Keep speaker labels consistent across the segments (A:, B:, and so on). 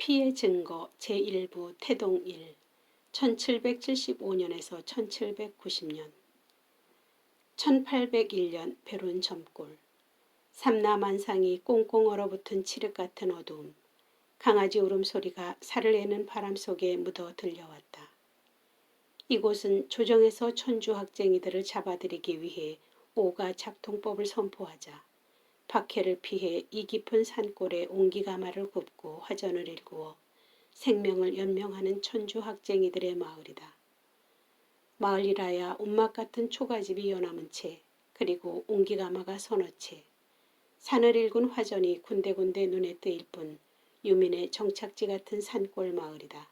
A: 피해 증거 제1부 태동 1 1775년에서 1790년 1801년 배룬 점골 삼라만상이 꽁꽁 얼어붙은 칠흑 같은 어두움 강아지 울음소리가 살을 내는 바람 속에 묻어 들려왔다. 이곳은 조정에서 천주 학쟁이들을 잡아들이기 위해 오가 작통법을 선포하자 박해를 피해 이 깊은 산골에 옹기가마를 굽고 화전을 일구어 생명을 연명하는 천주 학쟁이들의 마을이다. 마을이라야 움막 같은 초가집이 여남은 채 그리고 옹기가마가 서너 채 산을 일군 화전이 군데군데 눈에 띄일 뿐 유민의 정착지 같은 산골 마을이다.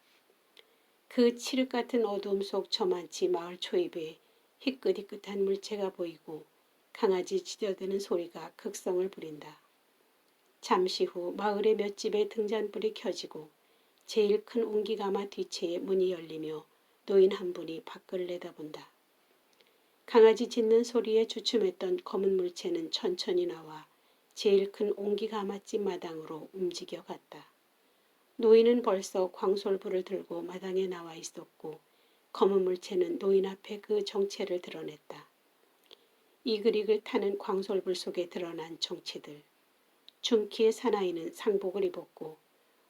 A: 그 칠흑 같은 어두움 속 저만치 마을 초입에 희끗희끗한 물체가 보이고 강아지 짖어대는 소리가 극성을 부린다. 잠시 후 마을의 몇 집에 등잔불이 켜지고 제일 큰 옹기가마 뒤채에 문이 열리며 노인 한 분이 밖을 내다본다. 강아지 짖는 소리에 주춤했던 검은 물체는 천천히 나와 제일 큰 옹기가마집 마당으로 움직여 갔다. 노인은 벌써 광솔불을 들고 마당에 나와 있었고 검은 물체는 노인 앞에 그 정체를 드러냈다. 이글이글 타는 광솔불 속에 드러난 정체들. 중키의 사나이는 상복을 입었고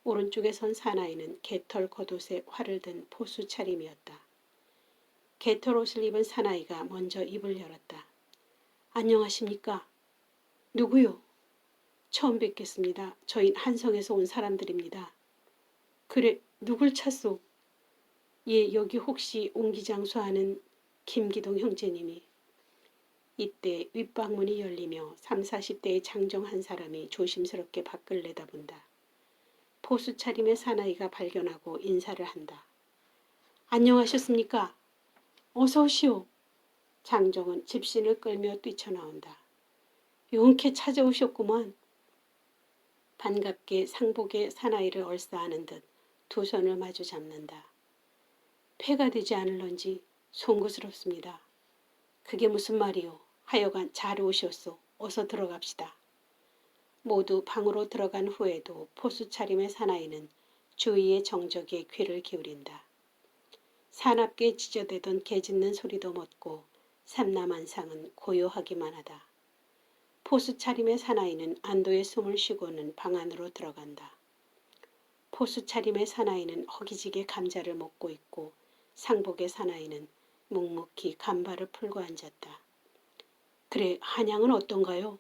A: 오른쪽에 선 사나이는 개털 겉옷에 활을 든 포수 차림이었다. 개털 옷을 입은 사나이가 먼저 입을 열었다. 안녕하십니까? 누구요? 처음 뵙겠습니다. 저희 한성에서 온 사람들입니다. 그래, 누굴 찾소? 예, 여기 혹시 옹기장수하는 김기동 형제님이. 이때 윗방문이 열리며 30, 40대의 장정 한 사람이 조심스럽게 밖을 내다본다. 포수 차림의 사나이가 발견하고 인사를 한다. 안녕하셨습니까? 어서 오시오. 장정은 집신을 끌며 뛰쳐나온다. 용케 찾아오셨구만. 반갑게 상복의 사나이를 얼싸하는 듯 두 손을 마주 잡는다. 폐가 되지 않을런지 송구스럽습니다. 그게 무슨 말이오? 하여간 잘 오셨소. 어서 들어갑시다. 모두 방으로 들어간 후에도 포수 차림의 사나이는 주위의 정적에 귀를 기울인다. 사납게 짖어대던 개 짖는 소리도 멎고 삼라만상은 고요하기만 하다. 포수 차림의 사나이는 안도의 숨을 쉬고는 방 안으로 들어간다. 포수 차림의 사나이는 허기지게 감자를 먹고 있고 상복의 사나이는 묵묵히 간발을 풀고 앉았다. 그래, 한양은 어떤가요?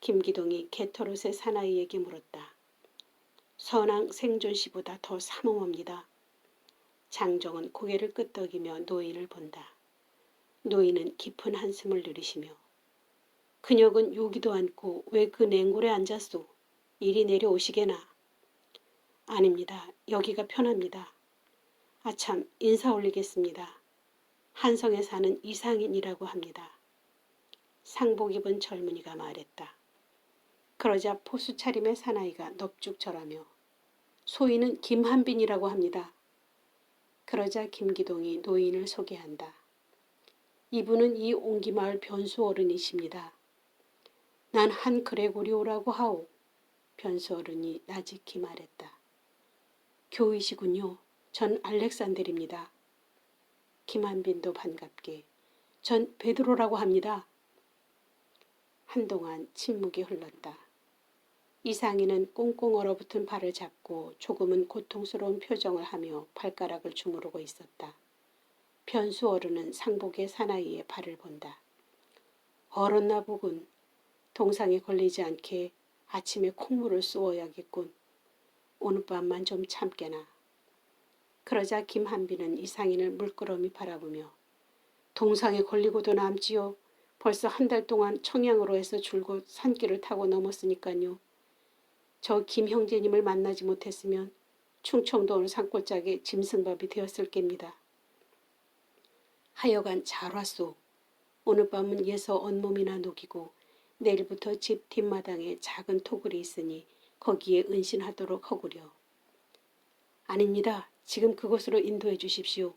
A: 김기동이 개털옷의 사나이에게 물었다. 선왕 생존시보다 더 삼엄합니다. 장정은 고개를 끄덕이며 노인을 본다. 노인은 깊은 한숨을 들이쉬며 그녀는 요기도 않고 왜 그 냉골에 앉았소? 이리 내려오시게나. 아닙니다. 여기가 편합니다. 아참, 인사 올리겠습니다. 한성에 사는 이상인이라고 합니다. 상복 입은 젊은이가 말했다. 그러자 포수 차림의 사나이가 넙죽 절하며 소인은 김한빈이라고 합니다. 그러자 김기동이 노인을 소개한다. 이분은 이 옹기마을 변수 어른이십니다. 난 한 그레고리오라고 하오. 변수 어른이 나직히 말했다. 교이시군요. 전 알렉산델입니다. 김한빈도 반갑게 전 베드로라고 합니다. 한동안 침묵이 흘렀다. 이상희는 꽁꽁 얼어붙은 발을 잡고 조금은 고통스러운 표정을 하며 발가락을 주무르고 있었다. 변수 어른은 상복의 사나이의 발을 본다. 얼었나 보군. 동상에 걸리지 않게 아침에 콩물을 쏘아야겠군. 오늘 밤만 좀 참게나. 그러자 김한빈은 이상인을 물끄러미 바라보며 동상에 걸리고도 남지요. 벌써 한 달 동안 청양으로 해서 줄곧 산길을 타고 넘었으니까요. 저 김 형제님을 만나지 못했으면 충청도 어느 산골짜기에 짐승밥이 되었을 겁니다. 하여간 잘 왔소. 오늘 밤은 예서 온몸이나 녹이고 내일부터 집 뒷마당에 작은 토굴이 있으니 거기에 은신하도록 허구려. 아닙니다. 지금 그곳으로 인도해 주십시오.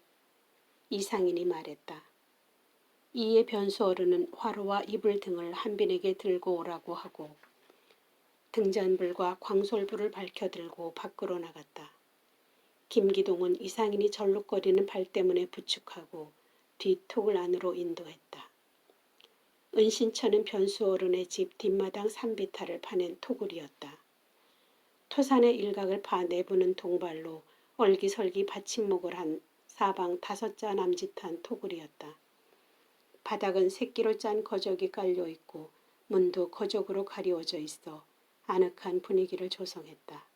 A: 이상인이 말했다. 이에 변수 어른은 화로와 이불 등을 한빈에게 들고 오라고 하고 등잔불과 광솔불을 밝혀들고 밖으로 나갔다. 김기동은 이상인이 절룩거리는 발 때문에 부축하고 뒤톡을 안으로 인도했다. 은신처는 변수어른의 집 뒷마당 산비탈을 파낸 토굴이었다. 토산의 일각을 파 내부는 동발로 얼기설기 받침목을 한 사방 5자 남짓한 토굴이었다. 바닥은 새끼로 짠 거적이 깔려있고 문도 거적으로 가리워져 있어 아늑한 분위기를 조성했다.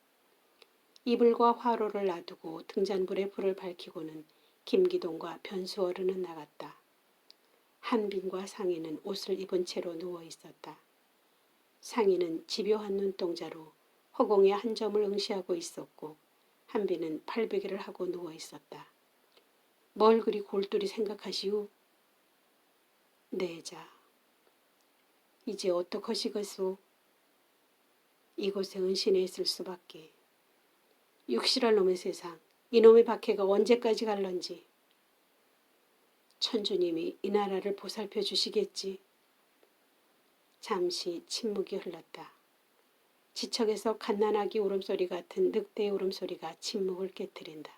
A: 이불과 화로를 놔두고 등잔불에 불을 밝히고는 김기동과 변수어른은 나갔다. 한빈과 상인은 옷을 입은 채로 누워 있었다. 상인은 집요한 눈동자로 허공의 한 점을 응시하고 있었고 한빈은 팔베개를 하고 누워 있었다. 뭘 그리 골똘히 생각하시오? 내자. 이제 어떡하시겠소? 이곳에 은신해 있을 수밖에. 육실할 놈의 세상, 이놈의 박해가 언제까지 갈런지. 천주님이 이 나라를 보살펴 주시겠지. 잠시 침묵이 흘렀다. 지척에서 갓난아기 울음소리 같은 늑대의 울음소리가 침묵을 깨트린다.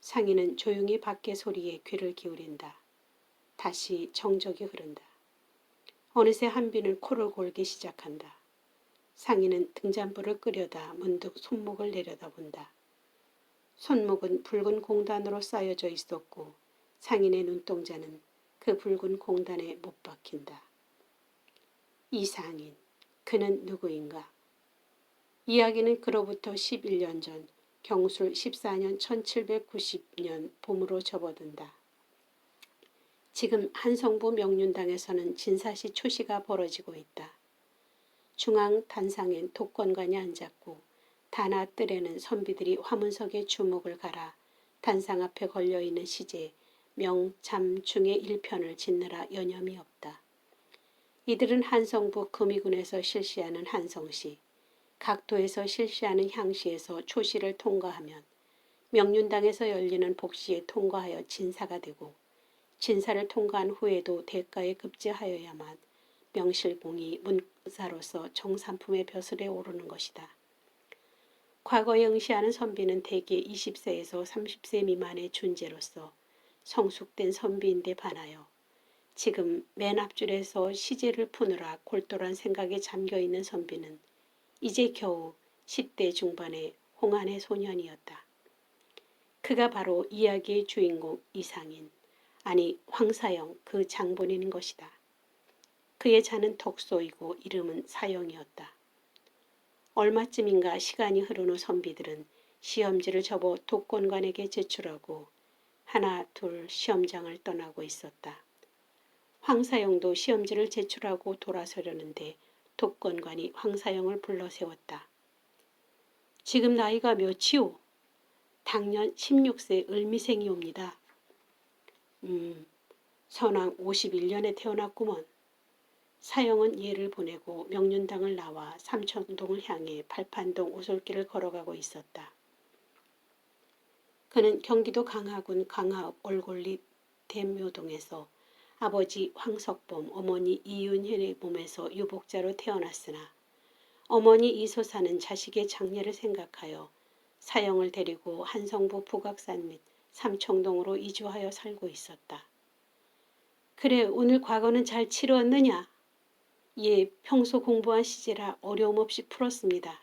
A: 상인은 조용히 밖의 소리에 귀를 기울인다. 다시 정적이 흐른다. 어느새 한빈은 코를 골기 시작한다. 상인은 등잔불을 끄려다 문득 손목을 내려다본다. 손목은 붉은 공단으로 쌓여져 있었고 상인의 눈동자는 그 붉은 공단에 못 박힌다. 이상인, 그는 누구인가? 이야기는 그로부터 11년 전 경술 14년 1790년 봄으로 접어든다. 지금 한성부 명륜당에서는 진사시 초시가 벌어지고 있다. 중앙 단상엔 독권관이 앉았고 단아 뜰에는 선비들이 화문석에 주목을 갈아 단상 앞에 걸려있는 시제 명, 참, 중의 1편을 짓느라 여념이 없다. 이들은 한성부 금이군에서 실시하는 한성시, 각도에서 실시하는 향시에서 초시를 통과하면 명륜당에서 열리는 복시에 통과하여 진사가 되고 진사를 통과한 후에도 대가에 급제하여야만 명실공히 문사로서 정산품의 벼슬에 오르는 것이다. 과거에 응시하는 선비는 대개 20세에서 30세 미만의 존재로서 성숙된 선비인데 반하여 지금 맨 앞줄에서 시제를 푸느라 골똘한 생각에 잠겨있는 선비는 이제 겨우 10대 중반의 홍안의 소년이었다. 그가 바로 이야기의 주인공 이상인, 아니 황사영 그 장본인인 것이다. 그의 자는 덕소이고 이름은 사영이었다. 얼마쯤인가 시간이 흐른 후 선비들은 시험지를 접어 독권관에게 제출하고 하나 둘 시험장을 떠나고 있었다. 황사영도 시험지를 제출하고 돌아서려는데 독권관이 황사영을 불러 세웠다. 지금 나이가 몇이오? 당년 16세 을미생이옵니다. 선왕 51년에 태어났구먼. 사형은 예를 보내고 명륜당을 나와 삼천동을 향해 팔판동 오솔길을 걸어가고 있었다. 그는 경기도 강화군 강화읍 올골리 대묘동에서 아버지 황석범, 어머니 이윤현의 몸에서 유복자로 태어났으나 어머니 이소사는 자식의 장례를 생각하여 사형을 데리고 한성부 북악산 및 삼청동으로 이주하여 살고 있었다. 그래, 오늘 과거는 잘 치루었느냐? 예, 평소 공부한 시제라 어려움 없이 풀었습니다.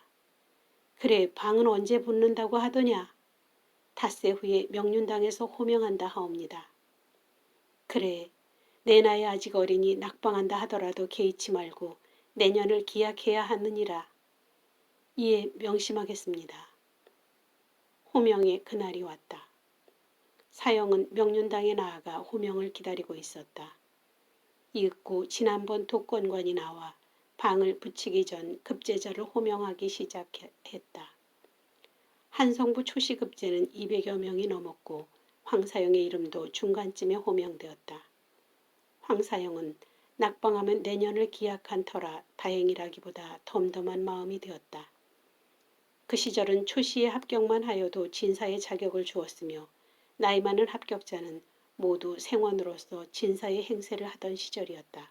A: 그래, 방은 언제 붙는다고 하더냐? 닷새 후에 명륜당에서 호명한다 하옵니다. 그래, 내 나이 아직 어리니 낙방한다 하더라도 개의치 말고 내년을 기약해야 하느니라. 예, 명심하겠습니다. 호명의 그날이 왔다. 사형은 명륜당에 나아가 호명을 기다리고 있었다. 이윽고 지난번 독권관이 나와 방을 붙이기 전 급제자를 호명하기 시작했다. 한성부 초시급제는 200여 명이 넘었고 황사영의 이름도 중간쯤에 호명되었다. 황사영은 낙방하면 내년을 기약한 터라 다행이라기보다 덤덤한 마음이 되었다. 그 시절은 초시에 합격만 하여도 진사의 자격을 주었으며 나이 많은 합격자는 모두 생원으로서 진사의 행세를 하던 시절이었다.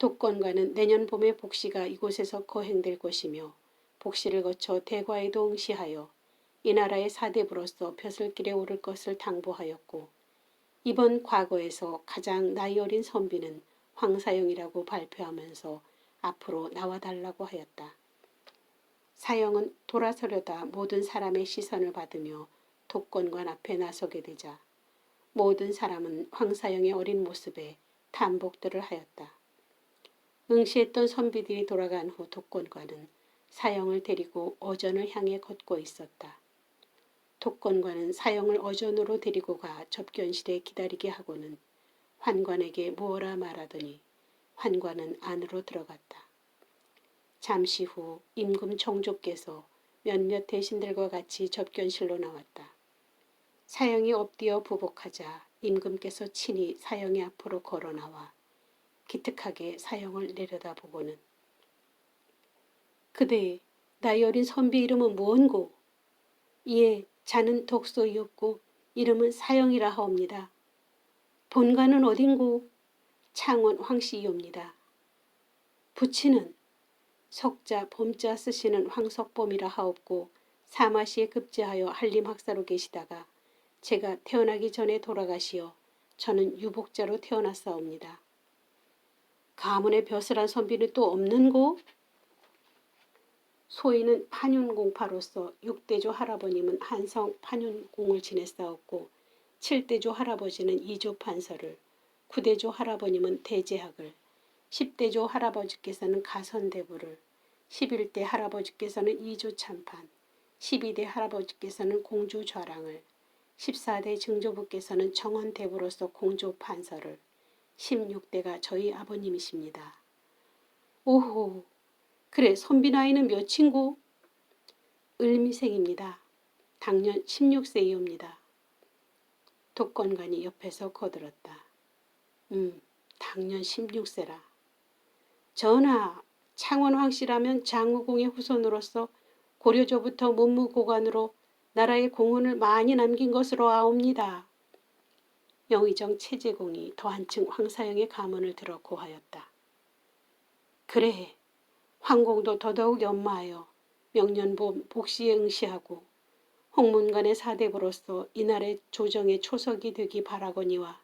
A: 독건과는 내년 봄에 복시가 이곳에서 거행될 것이며 복시를 거쳐 대과에도 응시하여 이 나라의 사대부로서 벼슬길에 오를 것을 당부하였고 이번 과거에서 가장 나이 어린 선비는 황사영이라고 발표하면서 앞으로 나와달라고 하였다. 사영은 돌아서려다 모든 사람의 시선을 받으며 독건관 앞에 나서게 되자 모든 사람은 황사영의 어린 모습에 탄복들을 하였다. 응시했던 선비들이 돌아간 후 독건관은 사영을 데리고 어전을 향해 걷고 있었다. 독건관은 사영을 어전으로 데리고 가 접견실에 기다리게 하고는 환관에게 무어라 말하더니 환관은 안으로 들어갔다. 잠시 후 임금 총조께서 몇몇 대신들과 같이 접견실로 나왔다. 사영이 엎드려 부복하자 임금께서 친히 사영의 앞으로 걸어나와 기특하게 사영을 내려다보고는 그대 나이 어린 선비 이름은 무언고? 이에 자는 독소이었고 이름은 사영이라 하옵니다. 본가는 어딘고? 창원 황씨이옵니다. 부친은 석자 봄자 쓰시는 황석범이라 하옵고 사마시에 급제하여 한림학사로 계시다가 제가 태어나기 전에 돌아가시어 저는 유복자로 태어났사옵니다. 가문의 벼슬한 선비는 또 없는고? 소인은 판윤공파로서 6대조 할아버님은 한성 판윤공을 지냈사옵고 7대조 할아버지는 2조 판서를 9대조 할아버님은 대제학을 10대조 할아버지께서는 가선대부를 11대 할아버지께서는 2조 참판 12대 할아버지께서는 공조 좌랑을 14대 증조부께서는 정원대부로서 공조 판서를 16대가 저희 아버님이십니다. 오호, 그래 선비 나이는 몇인고? 을미생입니다. 당년 16세이옵니다. 독건관이 옆에서 거들었다. 당년 16세라. 전하, 창원 황씨라면 장후공의 후손으로서 고려조부터 문무고관으로 나라의 공헌을 많이 남긴 것으로 아옵니다. 영의정 최재공이 더 한층 황사영의 가문을 들어 고하였다. 그래, 황공도 더더욱 연마하여 명년봄 복시에 응시하고 홍문관의 사대부로서 이날의 조정의 초석이 되기 바라거니와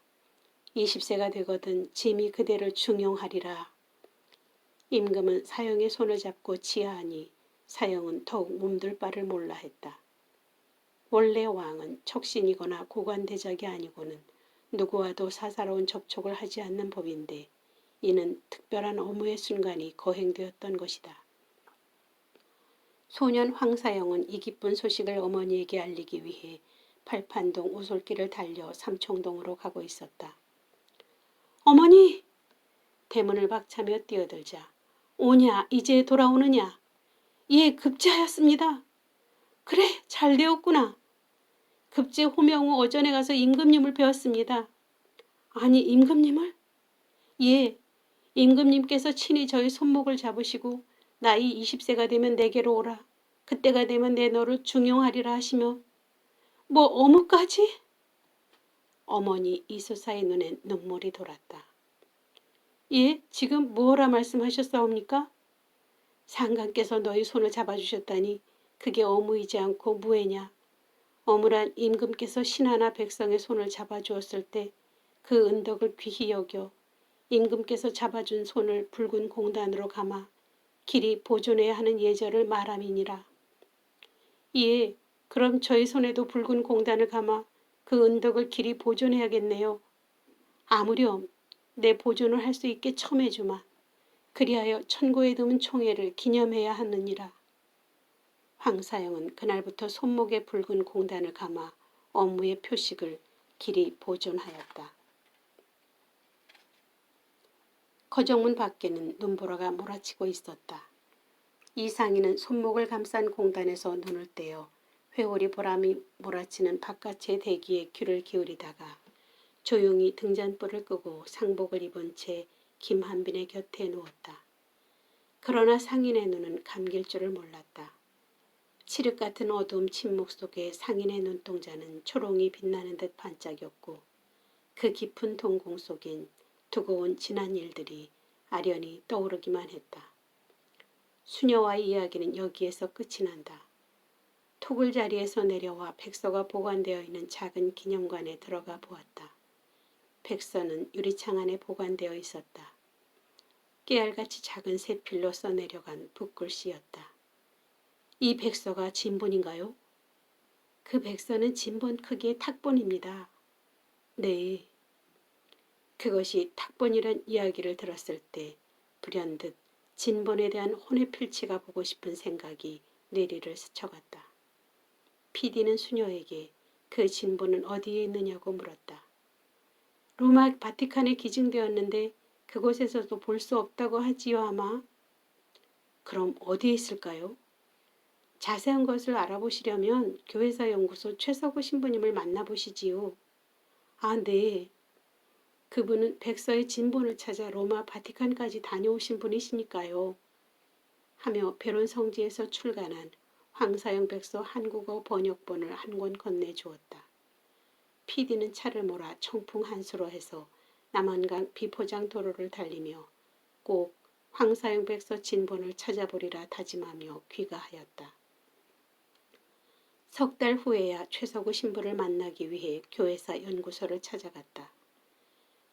A: 20세가 되거든 짐이 그대를 중용하리라. 임금은 사영의 손을 잡고 치하하니 사영은 더욱 몸둘 바를 몰라 했다. 원래 왕은 척신이거나 고관대작이 아니고는 누구와도 사사로운 접촉을 하지 않는 법인데 이는 특별한 업무의 순간이 거행되었던 것이다. 소년 황사영은 이 기쁜 소식을 어머니에게 알리기 위해 팔판동 오솔길을 달려 삼청동으로 가고 있었다. 어머니! 대문을 박차며 뛰어들자 오냐 이제 돌아오느냐? 예 급제하였습니다. 그래 잘 되었구나. 급제 호명 후 어전에 가서 임금님을 배웠습니다. 아니 임금님을? 예, 임금님께서 친히 저희 손목을 잡으시고 나이 20세가 되면 내게로 오라. 그때가 되면 내 너를 중용하리라 하시며 뭐 어묵까지? 어머니 이소사의 눈엔 눈물이 돌았다. 예, 지금 무엇라 말씀하셨사옵니까? 상관께서 너희 손을 잡아주셨다니 그게 어무이지 않고 무애냐. 어무란 임금께서 신하나 백성의 손을 잡아주었을 때 그 은덕을 귀히 여겨 임금께서 잡아준 손을 붉은 공단으로 감아 길이 보존해야 하는 예절을 말함이니라. 예, 그럼 저희 손에도 붉은 공단을 감아 그 은덕을 길이 보존해야겠네요. 아무렴 내 보존을 할 수 있게 첨해주마. 그리하여 천고에 드문 총애를 기념해야 하느니라. 황사영은 그날부터 손목에 붉은 공단을 감아 업무의 표식을 길이 보존하였다. 거정문 밖에는 눈보라가 몰아치고 있었다. 이상희는 손목을 감싼 공단에서 눈을 떼어 회오리 보람이 몰아치는 바깥의 대기에 귀를 기울이다가 조용히 등잔불을 끄고 상복을 입은 채 김한빈의 곁에 누웠다. 그러나 상인의 눈은 감길 줄을 몰랐다. 칠흑 같은 어두움 침묵 속에 상인의 눈동자는 초롱이 빛나는 듯 반짝였고 그 깊은 동공 속엔 두고온 지난 일들이 아련히 떠오르기만 했다. 수녀와의 이야기는 여기에서 끝이 난다. 토굴 자리에서 내려와 백서가 보관되어 있는 작은 기념관에 들어가 보았다. 백서는 유리창 안에 보관되어 있었다. 깨알같이 작은 세필로 써내려간 붓글씨였다. 이 백서가 진본인가요? 그 백서는 진본 크기의 탁본입니다. 네. 그것이 탁본이란 이야기를 들었을 때 불현듯 진본에 대한 혼의 필치가 보고 싶은 생각이 뇌리를 스쳐갔다. PD는 수녀에게 그 진본은 어디에 있느냐고 물었다. 로마 바티칸에 기증되었는데 그곳에서도 볼 수 없다고 하지요 아마. 그럼 어디에 있을까요? 자세한 것을 알아보시려면 교회사 연구소 최석우 신부님을 만나보시지요. 아, 네. 그분은 백서의 진본을 찾아 로마 바티칸까지 다녀오신 분이시니까요. 하며 베론 성지에서 출간한 황사영 백서 한국어 번역본을 한 권 건네주었다. PD는 차를 몰아 청풍 한수로 해서 남한강 비포장 도로를 달리며 꼭 황사영 백서 진본을 찾아보리라 다짐하며 귀가하였다. 석 달 후에야 최석우 신부를 만나기 위해 교회사 연구소를 찾아갔다.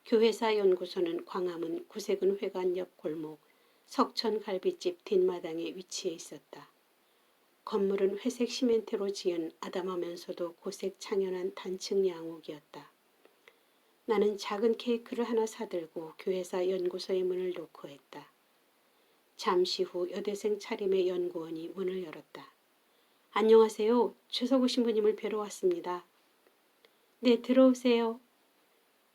A: 교회사 연구소는 광화문 구세군 회관 옆 골목 석천갈비집 뒷마당에 위치해 있었다. 건물은 회색 시멘트로 지은 아담하면서도 고색 창연한 단층 양옥이었다. 나는 작은 케이크를 하나 사들고 교회사 연구소의 문을 놓고 했다. 잠시 후 여대생 차림의 연구원이 문을 열었다. 안녕하세요. 최석우 신부님을 뵈러 왔습니다. 네, 들어오세요.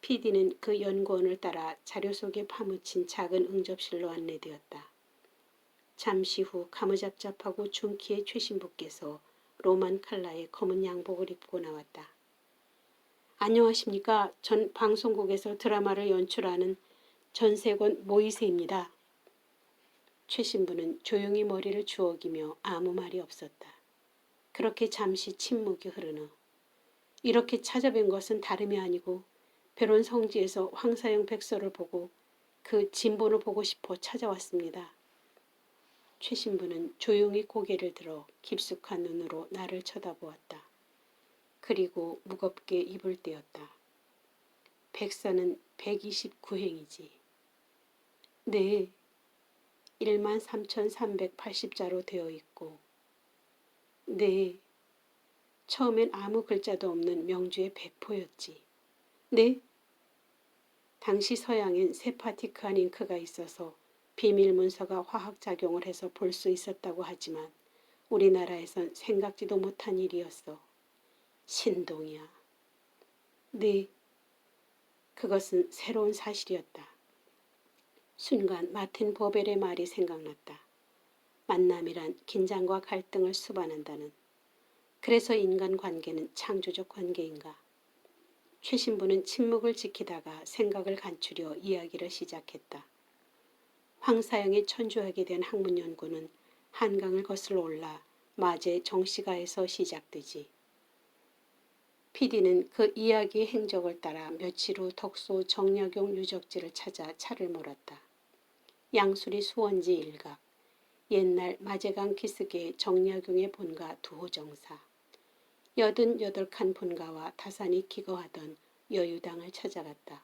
A: PD는 그 연구원을 따라 자료 속에 파묻힌 작은 응접실로 안내되었다. 잠시 후 가무잡잡하고 중키의 최 신부께서 로만 칼라의 검은 양복을 입고 나왔다. 안녕하십니까. 전 방송국에서 드라마를 연출하는 전세권 모이세입니다. 최 신부는 조용히 머리를 주워기며 아무 말이 없었다. 그렇게 잠시 침묵이 흐른 후 이렇게 찾아뵌 것은 다름이 아니고 베론 성지에서 황사영 백서를 보고 그 진본을 보고 싶어 찾아왔습니다. 최 신부는 조용히 고개를 들어 깊숙한 눈으로 나를 쳐다보았다. 그리고 무겁게 입을 떼었다. 백서는 129행이지. 네, 13,380자로 되어 있고. 네, 처음엔 아무 글자도 없는 명주의 백포였지. 네? 당시 서양엔 세파티크한 잉크가 있어서 비밀 문서가 화학작용을 해서 볼 수 있었다고 하지만 우리나라에선 생각지도 못한 일이었어. 신동이야. 네. 그것은 새로운 사실이었다. 순간 마틴 보벨의 말이 생각났다. 만남이란 긴장과 갈등을 수반한다는. 그래서 인간관계는 창조적 관계인가. 최 신부는 침묵을 지키다가 생각을 감추려 이야기를 시작했다. 황사영이 천주하게 된 학문 연구는 한강을 거슬러 올라 마제 정시가에서 시작되지. PD는 그 이야기의 행적을 따라 며칠 후 덕소 정약용 유적지를 찾아 차를 몰았다. 양수리 수원지 일각, 옛날 마제강 기슭의 정약용의 본가 두호정사, 88칸 본가와 다산이 기거하던 여유당을 찾아갔다.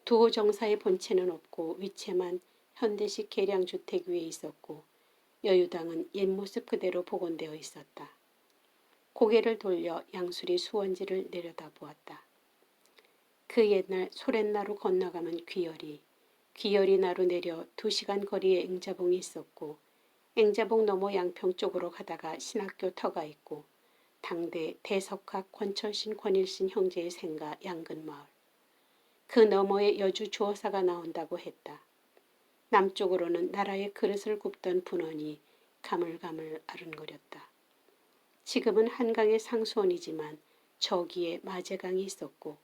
A: 두호정사의 본체는 없고 위체만 현대식 계량주택 위에 있었고 여유당은 옛 모습 그대로 복원되어 있었다. 고개를 돌려 양수리 수원지를 내려다보았다. 그 옛날 소렌나루 건너가면 귀열이 나루 내려 2시간 거리에 앵자봉이 있었고 앵자봉 넘어 양평 쪽으로 가다가 신학교 터가 있고 당대 대석학 권철신 권일신 형제의 생가 양근마을. 그 너머에 여주 주어사가 나온다고 했다. 남쪽으로는 나라의 그릇을 굽던 분원이 가물가물 아른거렸다. 지금은 한강의 상수원이지만 저기에 마제강이 있었고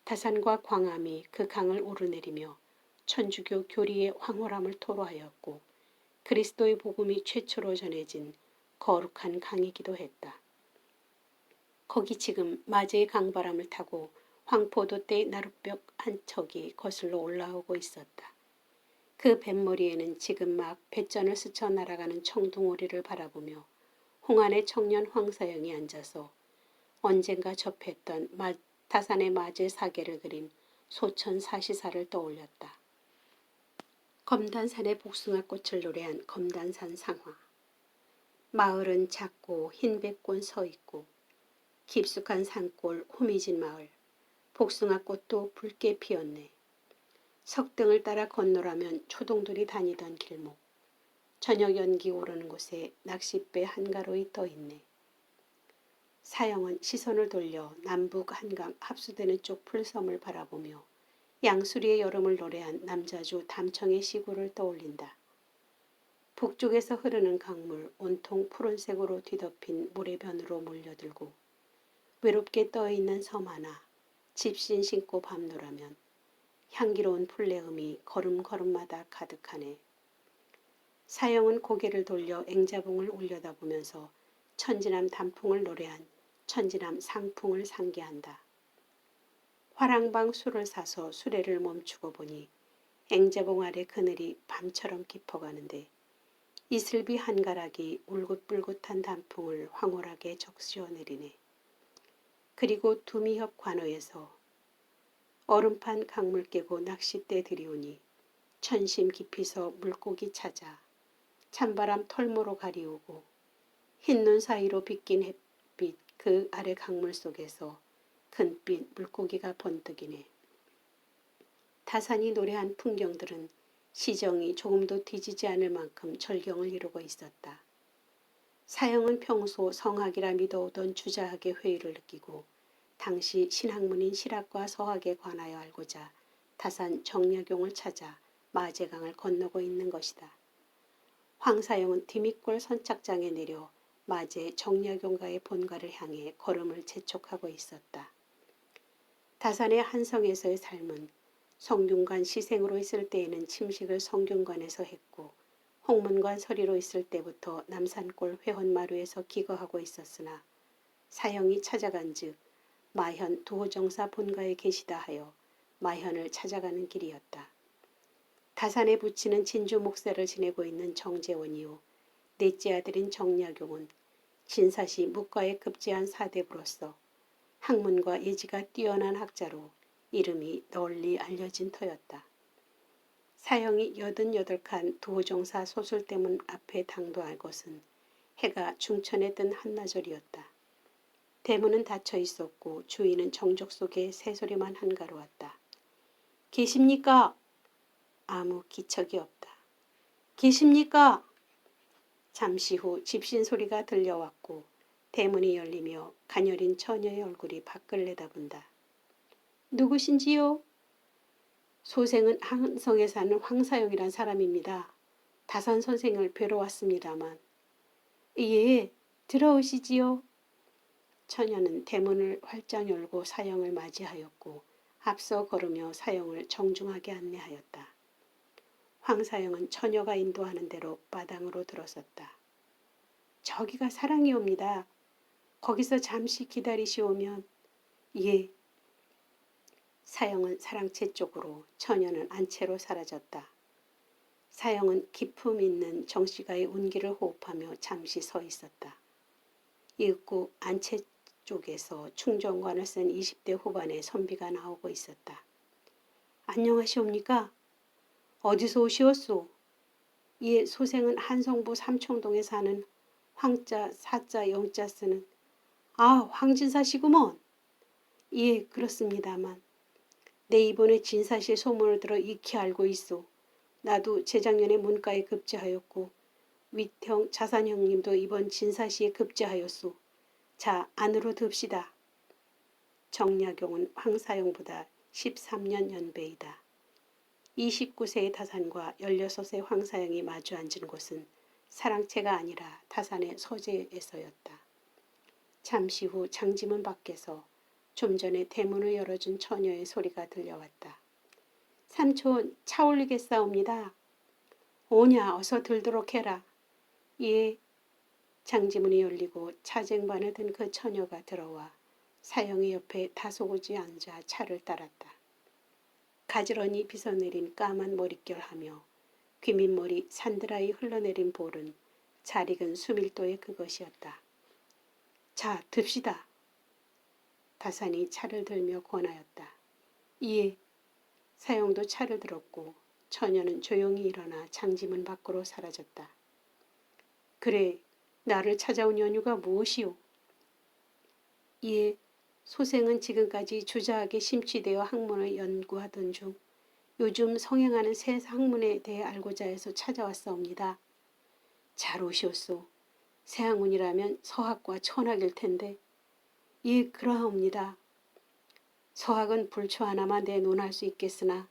A: 다산과 광암이 그 강을 오르내리며 천주교 교리의 황홀함을 토로하였고 그리스도의 복음이 최초로 전해진 거룩한 강이기도 했다. 거기 지금 마제의 강바람을 타고 황포도 때 나룻벽 한 척이 거슬러 올라오고 있었다. 그 뱃머리에는 지금 막 뱃전을 스쳐 날아가는 청둥오리를 바라보며 홍안의 청년 황사영이 앉아서 언젠가 접했던 다산의 맞을 사계를 그린 소천 사시사를 떠올렸다. 검단산의 복숭아꽃을 노래한 검단산 상화. 마을은 작고 흰백꽃 서 있고 깊숙한 산골 호미진 마을. 복숭아꽃도 붉게 피었네. 석등을 따라 건너라면 초동들이 다니던 길목. 저녁 연기 오르는 곳에 낚싯배 한가로이 떠 있네. 사형은 시선을 돌려 남북 한강 합수되는 쪽 풀섬을 바라보며 양수리의 여름을 노래한 남자주 담청의 시구를 떠올린다. 북쪽에서 흐르는 강물 온통 푸른색으로 뒤덮인 모래변으로 몰려들고 외롭게 떠있는 섬 하나 집신 신고 밤노라면 향기로운 풀내음이 걸음걸음마다 가득하네. 사형은 고개를 돌려 앵자봉을 올려다보면서 천지남 단풍을 노래한 천지남 상풍을 상기한다. 화랑방 술을 사서 수레를 멈추고 보니 앵자봉 아래 그늘이 밤처럼 깊어가는데 이슬비 한가락이 울긋불긋한 단풍을 황홀하게 적시어 내리네. 그리고 두미협 관어에서 얼음판 강물 깨고 낚싯대 들이오니 천심 깊이서 물고기 찾아 찬바람 털모로 가리우고 흰눈 사이로 비낀 햇빛 그 아래 강물 속에서 큰빛 물고기가 번뜩이네. 다산이 노래한 풍경들은 시정이 조금도 뒤지지 않을 만큼 절경을 이루고 있었다. 사형은 평소 성학이라 믿어오던 주자학의 회의를 느끼고 당시 신학문인 실학과 서학에 관하여 알고자 다산 정약용을 찾아 마제강을 건너고 있는 것이다. 황사영은 디밋골 선착장에 내려 마제 정약용가의 본가를 향해 걸음을 재촉하고 있었다. 다산의 한성에서의 삶은 성균관 시생으로 있을 때에는 침식을 성균관에서 했고 홍문관 서리로 있을 때부터 남산골 회원마루에서 기거하고 있었으나 사형이 찾아간 즉 마현 두호정사 본가에 계시다 하여 마현을 찾아가는 길이었다. 다산에 부치는 진주 목사를 지내고 있는 정재원이요 넷째 아들인 정약용은 진사시 묵과에 급제한 사대부로서 학문과 예지가 뛰어난 학자로 이름이 널리 알려진 터였다. 사형이 88칸 두호정사 소술대문 앞에 당도할 것은 해가 중천에 뜬 한나절이었다. 대문은 닫혀 있었고 주인은 정적 속에 새소리만 한가로웠다. 계십니까? 아무 기척이 없다. 계십니까? 잠시 후 집신 소리가 들려왔고 대문이 열리며 가녀린 처녀의 얼굴이 밖을 내다본다. 누구신지요? 소생은 한성에 사는 황사영이란 사람입니다. 다산 선생을 뵈러 왔습니다만. 예, 들어오시지요. 처녀는 대문을 활짝 열고 사형을 맞이하였고 앞서 걸으며 사형을 정중하게 안내하였다. 황사영은 처녀가 인도하는 대로 마당으로 들어섰다. 저기가 사랑이옵니다. 거기서 잠시 기다리시오면. 예. 사형은 사랑채 쪽으로 처녀는 안채로 사라졌다. 사형은 기품 있는 정씨가의 운기를 호흡하며 잠시 서 있었다. 이윽고 안채 쪽에서 충정관을 쓴 20대 후반의 선비가 나오고 있었다. 안녕하시옵니까? 어디서 오시었소? 예, 소생은 한성부 삼청동에 사는 황자, 사자, 영자 쓰는 황진사시구먼. 예, 그렇습니다만 내 이번에 진사시 소문을 들어 익히 알고 있소. 나도 재작년에 문과에 급제하였고 윗형 자산형님도 이번 진사시에 급제하였소. 자, 안으로 듭시다. 정약용은 황사용보다 13년 연배이다. 29세의 다산과 16세의 황사영이 마주 앉은 곳은 사랑채가 아니라 다산의 서재에서였다. 잠시 후 장지문 밖에서 좀 전에 대문을 열어준 처녀의 소리가 들려왔다. 삼촌, 차 올리겠사옵니다. 오냐, 어서 들도록 해라. 예. 장지문이 열리고 차쟁반을 든 그 처녀가 들어와 사형의 옆에 다소곳이 앉아 차를 따랐다. 가지런히 빗어내린 까만 머릿결하며 귀밑머리 산드라이 흘러내린 볼은 잘 익은 수밀도의 그것이었다. 자, 듭시다. 다산이 차를 들며 권하였다. 예. 사형도 차를 들었고 처녀는 조용히 일어나 장지문 밖으로 사라졌다. 그래, 나를 찾아온 연유가 무엇이오? 예, 소생은 지금까지 주저하게 심취되어 학문을 연구하던 중 요즘 성행하는 새 학문에 대해 알고자 해서 찾아왔사옵니다. 잘 오시었소. 새 학문이라면 서학과 천학일 텐데. 예, 그러하옵니다. 서학은 불초 하나만 내논할 수 있겠으나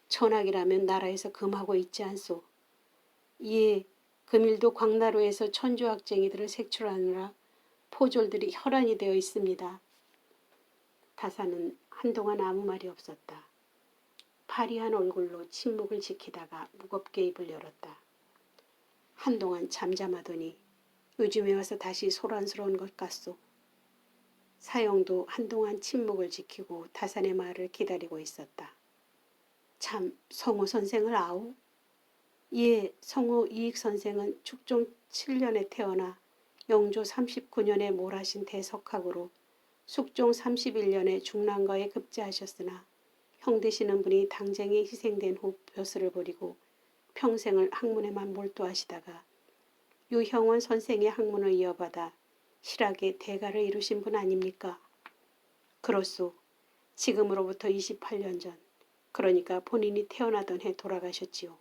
A: 천학이라면 나라에서 금하고 있지 않소. 예, 금일도 광나루에서 천주학쟁이들을 색출하느라 포졸들이 혈안이 되어 있습니다. 다사는 한동안 아무 말이 없었다. 파리한 얼굴로 침묵을 지키다가 무겁게 입을 열었다. 한동안 잠잠하더니 요즘에 와서 다시 소란스러운 것 같소. 사형도 한동안 침묵을 지키고 다산의 말을 기다리고 있었다. 참, 성호 선생을 아오? 예, 성호 이익 선생은 축종 7년에 태어나 영조 39년에 몰하신 대석학으로 숙종 31년에 중랑가에 급제하셨으나 형 되시는 분이 당쟁에 희생된 후 벼슬을 버리고 평생을 학문에만 몰두하시다가 유형원 선생의 학문을 이어받아 실학의 대가를 이루신 분 아닙니까? 그렇소. 지금으로부터 28년 전, 그러니까 본인이 태어나던 해 돌아가셨지요.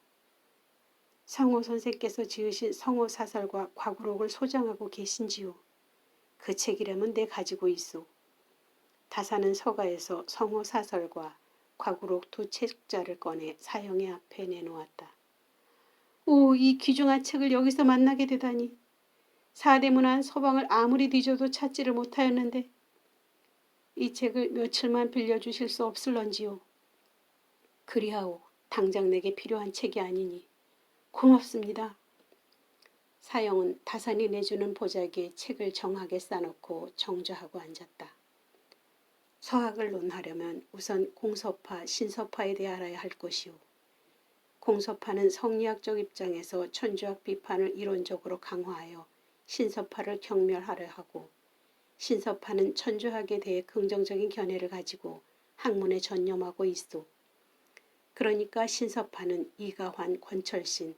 A: 성호 선생께서 지으신 성호 사설과 과구록을 소장하고 계신지요. 그 책 이름은 내 가지고 있소. 다사는 서가에서 성호 사설과 과구록 두 책자를 꺼내 사형의 앞에 내놓았다. 오, 이 귀중한 책을 여기서 만나게 되다니. 사대문안 서방을 아무리 뒤져도 찾지를 못하였는데 이 책을 며칠만 빌려주실 수 없을런지요. 그리하오. 당장 내게 필요한 책이 아니니. 고맙습니다. 사형은 다산이 내주는 보자기에 책을 정하게 싸놓고 정좌하고 앉았다. 서학을 논하려면 우선 공서파, 신서파에 대해 알아야 할 것이오. 공서파는 성리학적 입장에서 천주학 비판을 이론적으로 강화하여 신서파를 경멸하려 하고, 신서파는 천주학에 대해 긍정적인 견해를 가지고 학문에 전념하고 있소. 그러니까 신서파는 이가환, 권철신,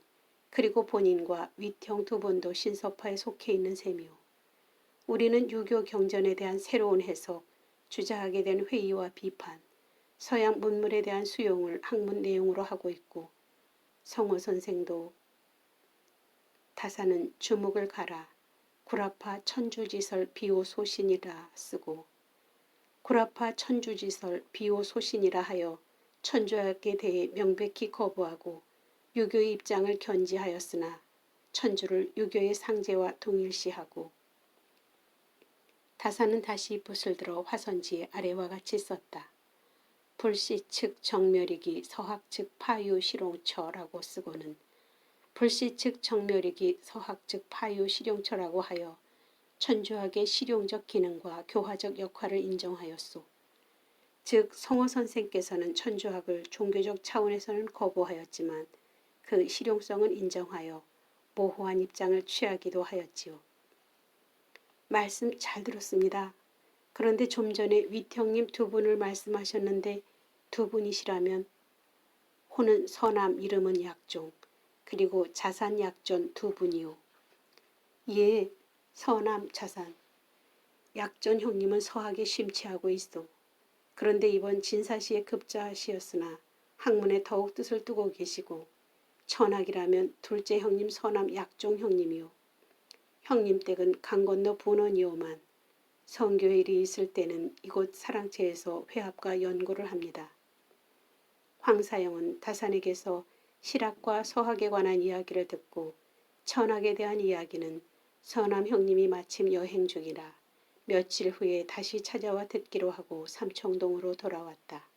A: 그리고 본인과 윗형 두 분도 신서파에 속해 있는 셈이오. 우리는 유교 경전에 대한 새로운 해석, 주자하게 된 회의와 비판, 서양 문물에 대한 수용을 학문 내용으로 하고 있고, 성호 선생도. 다사는 주목을 갈아 구라파 천주지설 비오소신이라 쓰고 구라파 천주지설 비오소신이라 하여 천주학에 대해 명백히 거부하고 유교의 입장을 견지하였으나 천주를 유교의 상제와 동일시하고. 다사는 다시 붓을 들어 화선지에 아래와 같이 썼다. 불시 측 정멸이기 서학 측 파유 실용처라고 쓰고는 불시 측 정멸이기 서학 측 파유 실용처라고 하여 천주학의 실용적 기능과 교화적 역할을 인정하였소. 즉 성호 선생께서는 천주학을 종교적 차원에서는 거부하였지만 그 실용성은 인정하여 모호한 입장을 취하기도 하였지요. 말씀 잘 들었습니다. 그런데 좀 전에 윗형님 두 분을 말씀하셨는데 두 분이시라면 호는 서남 이름은 약종 그리고 자산 약전 두 분이요. 예, 서남 자산. 약전 형님은 서학에 심취하고 있어. 그런데 이번 진사시에 급자시였으나 학문에 더욱 뜻을 두고 계시고 천학이라면 둘째 형님 서남 약종 형님이요. 형님 댁은 강 건너 분원이오만 성교일이 있을 때는 이곳 사랑채에서 회합과 연구를 합니다. 황사영은 다산에게서 실학과 서학에 관한 이야기를 듣고 천학에 대한 이야기는 서남 형님이 마침 여행 중이라 며칠 후에 다시 찾아와 듣기로 하고 삼청동으로 돌아왔다.